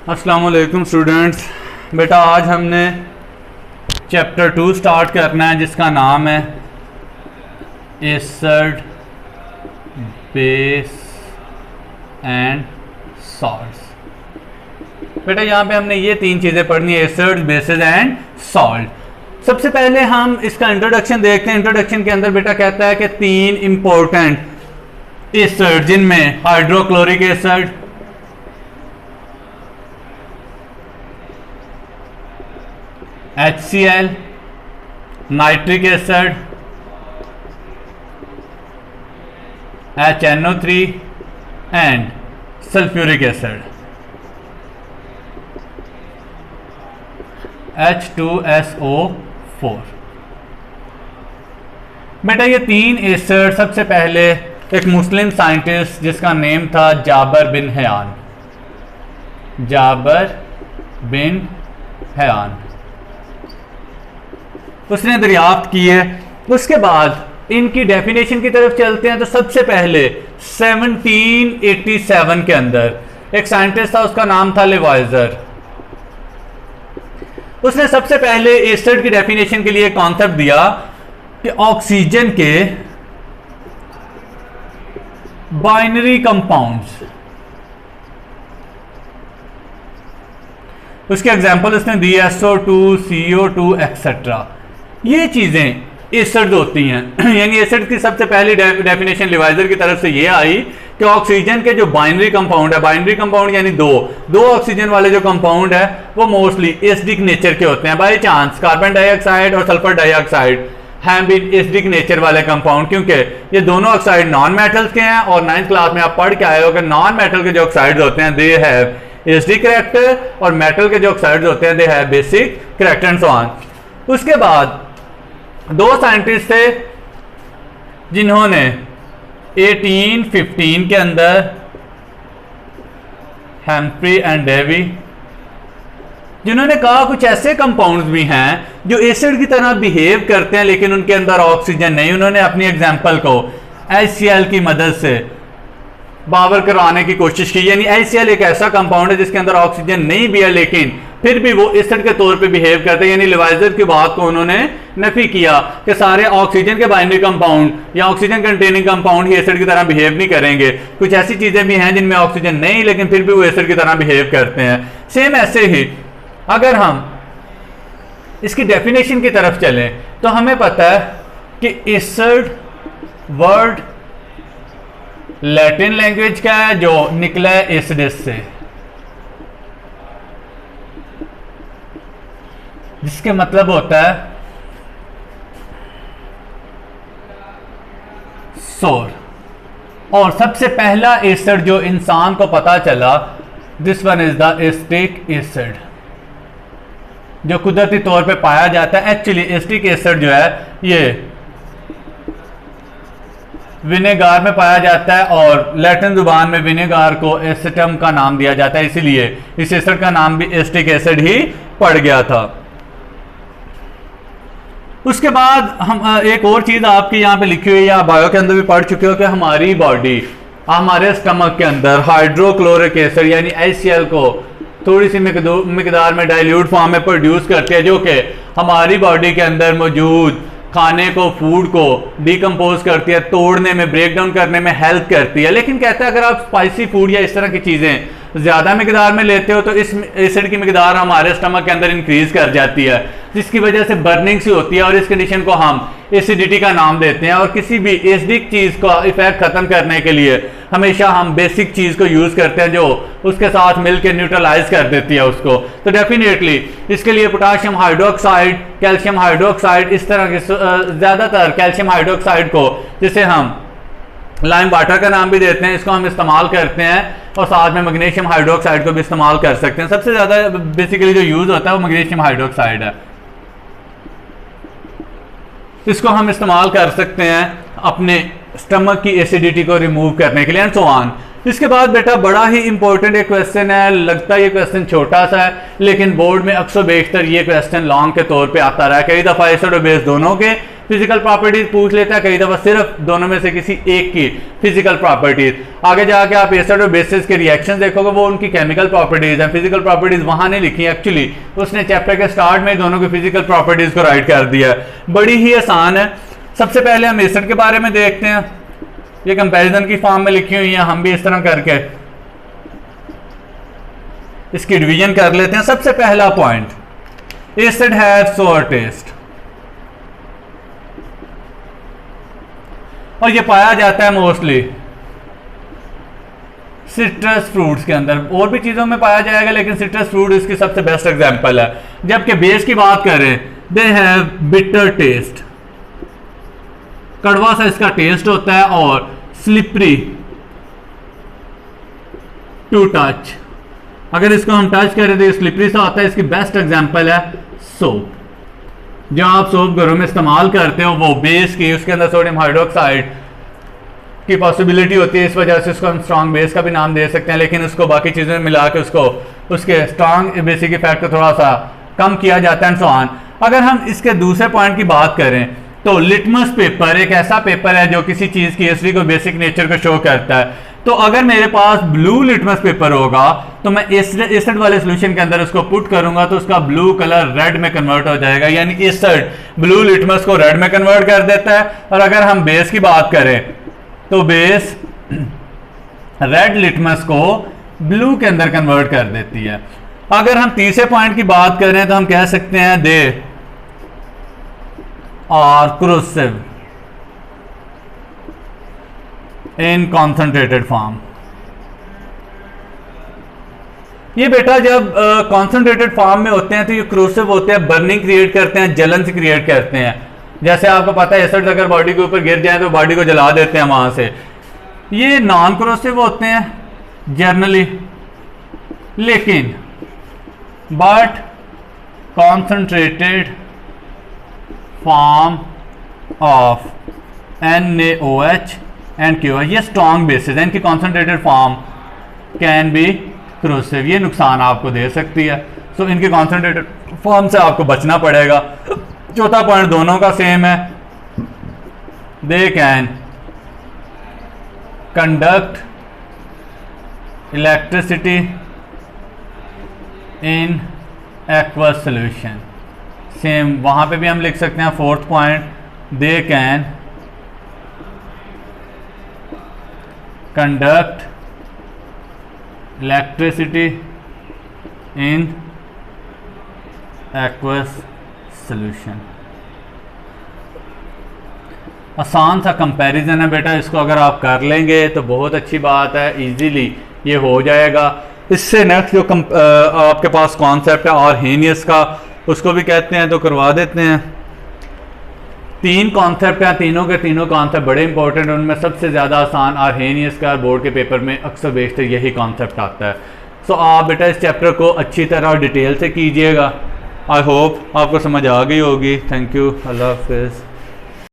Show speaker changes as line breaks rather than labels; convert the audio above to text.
अस्सलाम वालेकुम स्टूडेंट्स। बेटा आज हमने चैप्टर 2 स्टार्ट करना है जिसका नाम है एसिड, बेस एंड सॉल्ट्स। बेटा यहाँ पे हमने ये तीन चीज़ें पढ़नी है, एसिड, बेसिस एंड सॉल्ट। सबसे पहले हम इसका इंट्रोडक्शन देखते हैं। इंट्रोडक्शन के अंदर बेटा कहता है कि तीन इंपॉर्टेंट एसिड जिनमें hydrochloric acid, HCl, nitric acid, HNO3 and sulphuric acid H2SO4। बेटा ये तीन एसिड सबसे पहले एक मुस्लिम साइंटिस्ट जिसका नेम था जाबर बिन हयान उसने दरियाफ्त की है। उसके बाद इनकी डेफिनेशन की तरफ चलते हैं। तो सबसे पहले 1787 के अंदर एक साइंटिस्ट था, उसका नाम था लेवाइजर। उसने सबसे पहले एसिड की डेफिनेशन के लिए कॉन्सेप्ट दिया कि ऑक्सीजन के बाइनरी कंपाउंड्स, उसके एग्जांपल उसने दी SO2, CO2 एक्सेट्रा। ये चीजें एसिड होती हैं। यानी एसिड की सबसे पहली डेफिनेशन लिवाइजर की तरफ से ये आई कि ऑक्सीजन के जो बाइनरी कंपाउंड है, बाइनरी कंपाउंड यानी दो ऑक्सीजन वाले जो कंपाउंड है वो मोस्टली एसिडिक नेचर के होते हैं। बाई चांस कार्बन डाइऑक्साइड और सल्फर डाइऑक्साइड हैं भी एसिडिक नेचर वाले कंपाउंड, क्योंकि ये दोनों ऑक्साइड नॉन मेटल्स के हैं। और 9th क्लास में आप पढ़ के आए हो कि नॉन मेटल के जो ऑक्साइड होते हैं दे हैव एसिडिक कैरेक्टर, और मेटल के जो ऑक्साइड होते हैं they have basic character and so on. उसके बाद दो साइंटिस्ट थे जिन्होंने 1815 के अंदर हेम्फ्री एंड डेवी, जिन्होंने कहा कुछ ऐसे कंपाउंड्स भी हैं जो एसिड की तरह बिहेव करते हैं लेकिन उनके अंदर ऑक्सीजन नहीं। उन्होंने अपनी एग्जांपल को HCl की मदद से बावर करवाने की कोशिश की। यानी HCl एक ऐसा कंपाउंड है जिसके अंदर ऑक्सीजन नहीं भी है लेकिन फिर भी वो एसिड के तौर पे बिहेव करते हैं। यानी लिवाइजर की बात को उन्होंने नफी किया कि सारे ऑक्सीजन के बाइनरी कंपाउंड या ऑक्सीजन कंटेनिंग कंपाउंड ही एसिड की तरह बिहेव नहीं करेंगे। कुछ ऐसी चीजें भी हैं जिनमें ऑक्सीजन नहीं लेकिन फिर भी वो एसिड की तरह बिहेव करते हैं। सेम ऐसे ही अगर हम इसकी डेफिनेशन की तरफ चलें तो हमें पता है कि एसिड वर्ड लैटिन लैंग्वेज का है जो निकला है एसिडिस से, जिसके मतलब होता है सोर। और सबसे पहला एसिड जो इंसान को पता चला, this one is the acetic acid, जो कुदरती तौर पे पाया जाता है। एक्चुअली एसिटिक एसिड जो है ये विनेगार में पाया जाता है और लैटिन जुबान में विनेगार को एसिटम का नाम दिया जाता है, इसीलिए इस एसिड का नाम भी एसिटिक एसिड ही पड़ गया था। उसके बाद हम एक और चीज आपकी यहाँ पे लिखी हुई है, आप बायो के अंदर भी पढ़ चुके हो कि हमारी बॉडी हमारे स्टमक के अंदर हाइड्रोक्लोरिक एसिड यानी HCl को थोड़ी सी मिकदार में डाइल्यूट फॉर्म में प्रोड्यूस करते हैं, जो कि हमारी बॉडी के अंदर मौजूद खाने को, फूड को डिकम्पोज करती है, तोड़ने में, ब्रेक डाउन करने में हेल्प करती है। लेकिन कहता है अगर आप स्पाइसी फूड या इस तरह की चीज़ें ज़्यादा मिकदार में लेते हो तो इस एसिड की मिकदार हमारे स्टमक के अंदर इंक्रीज कर जाती है, जिसकी वजह से बर्निंग सी होती है और इस कंडीशन को हम एसिडिटी का नाम देते हैं। और किसी भी एसिडिक चीज़ का इफेक्ट ख़त्म करने के लिए हमेशा हम बेसिक चीज़ को यूज़ करते हैं जो उसके साथ मिलकर न्यूट्रलाइज कर देती है उसको। तो डेफिनेटली इसके लिए पोटाशियम हाइड्रोक्साइड, कैल्शियम हाइड्रोक्साइड, इस तरह के ज़्यादातर कैल्शियम हाइड्रोक्साइड को, जिसे हम लाइम वाटर का नाम भी देते हैं, इसको हम इस्तेमाल करते हैं। और साथ में मैग्नीशियम हाइड्रोक्साइड को भी इस्तेमाल कर सकते हैं। सबसे ज़्यादा बेसिकली जो यूज़ होता है वो मैग्नीशियम हाइड्रोक्साइड है। इसको हम इस्तेमाल कर सकते हैं अपने स्टमक की एसिडिटी को रिमूव करने के लिए एंड सो ऑन। इसके बाद बेटा बड़ा ही इंपॉर्टेंट एक क्वेश्चन है, लगता है ये क्वेश्चन छोटा सा है लेकिन बोर्ड में अक्सर बेशतर ये क्वेश्चन लॉन्ग के तौर पे आता रहा है। कई दफ़ा एसिड और बेस दोनों के फिजिकल प्रॉपर्टीज पूछ लेता है कई दफ़ा सिर्फ दोनों में से किसी एक की फिजिकल प्रॉपर्टीज। आगे जाके आप एसिड और बेसिस के रिएक्शन देखोगे, वो उनकी केमिकल प्रॉपर्टीज हैं, फिजिकल प्रॉपर्टीज वहां नहीं लिखी एक्चुअली, उसने चैप्टर के स्टार्ट में दोनों की फिजिकल प्रॉपर्टीज को राइट कर दिया है। बड़ी ही आसान है। सबसे पहले हम एसिड के बारे में देखते हैं, ये कंपैरिजन की फॉर्म में लिखी हुई है, हम भी इस तरह करके इसकी डिवीजन कर लेते हैं। सबसे पहला पॉइंट, एसिड हैव सोर टेस्ट, और ये पाया जाता है मोस्टली सिट्रस फ्रूट्स के अंदर, और भी चीजों में पाया जाएगा लेकिन सिट्रस फ्रूट इसकी सबसे बेस्ट एग्जांपल है। जबकि बेस की बात करें, दे हैव बिटर टेस्ट, कड़वा सा इसका टेस्ट होता है, और स्लिपरी टू टच, अगर इसको हम टच करें तो स्लिपरी सा होता है। इसकी बेस्ट एग्जांपल है सोप। जो आप सोप घरों में इस्तेमाल करते हो वो बेस की, उसके अंदर सोडियम हाइड्रोक्साइड की पॉसिबिलिटी होती है, इस वजह से उसको हम स्ट्रॉन्ग बेस का भी नाम दे सकते हैं, लेकिन उसको बाकी चीज़ों में मिला के उसको उसके स्ट्रॉन्ग बेसिक इफेक्ट को थोड़ा सा कम किया जाता है, सो ऑन। अगर हम इसके दूसरे पॉइंट की बात करें तो लिटमस पेपर एक ऐसा पेपर है जो किसी चीज़ की एसिडिक और बेसिक नेचर को शो करता है। तो अगर मेरे पास ब्लू लिटमस पेपर होगा तो मैं एसिड वाले सोल्यूशन के अंदर उसको पुट करूंगा तो उसका ब्लू कलर रेड में कन्वर्ट हो जाएगा, यानी एसिड ब्लू लिटमस को रेड में कन्वर्ट कर देता है। और अगर हम बेस की बात करें तो बेस रेड लिटमस को ब्लू के अंदर कन्वर्ट कर देती है। अगर हम तीसरे पॉइंट की बात करें तो हम कह सकते हैं they are corrosive in concentrated form. ये बेटा जब कॉन्सेंट्रेटेड फॉर्म में होते हैं तो ये क्रोसिव होते हैं, बर्निंग क्रिएट करते हैं, जलन से क्रिएट करते हैं। जैसे आपको पता है एसिड अगर बॉडी के ऊपर गिर जाए तो बॉडी को जला देते हैं वहां से। ये नॉन क्रोसिव होते हैं जनरली, लेकिन but concentrated form of NaOH and QH, ये स्ट्रॉन्ग बेसिस है, इनकी concentrated form can be corrosive, ये नुकसान आपको दे सकती है। सो इनकी कॉन्सेंट्रेटेड फॉर्म से आपको बचना पड़ेगा। चौथा पॉइंट दोनों का सेम है, they can conduct electricity in aqueous solution. Same वहां पे भी हम लिख सकते हैं fourth point, they can conduct electricity in aqueous solution. आसान सा कंपैरिजन है बेटा, इसको अगर आप कर लेंगे तो बहुत अच्छी बात है, इजीली ये हो जाएगा। इससे नेक्स्ट जो आपके पास कॉन्सेप्ट है आर्हेनियस का, उसको भी कहते हैं तो करवा देते हैं। तीन कॉन्सेप्ट हैं, तीनों के तीनों कॉन्सेप्ट बड़े इंपॉर्टेंट हैं, उनमें सबसे ज़्यादा आसान आर्हेनियस का बोर्ड के पेपर में अक्सर बेशतर यही कॉन्सेप्ट आता है। सो आप बेटा इस चैप्टर को अच्छी तरह और डिटेल से कीजिएगा। आई होप आपको समझ आ गई होगी। थैंक यू, अल्लाह हाफिज़।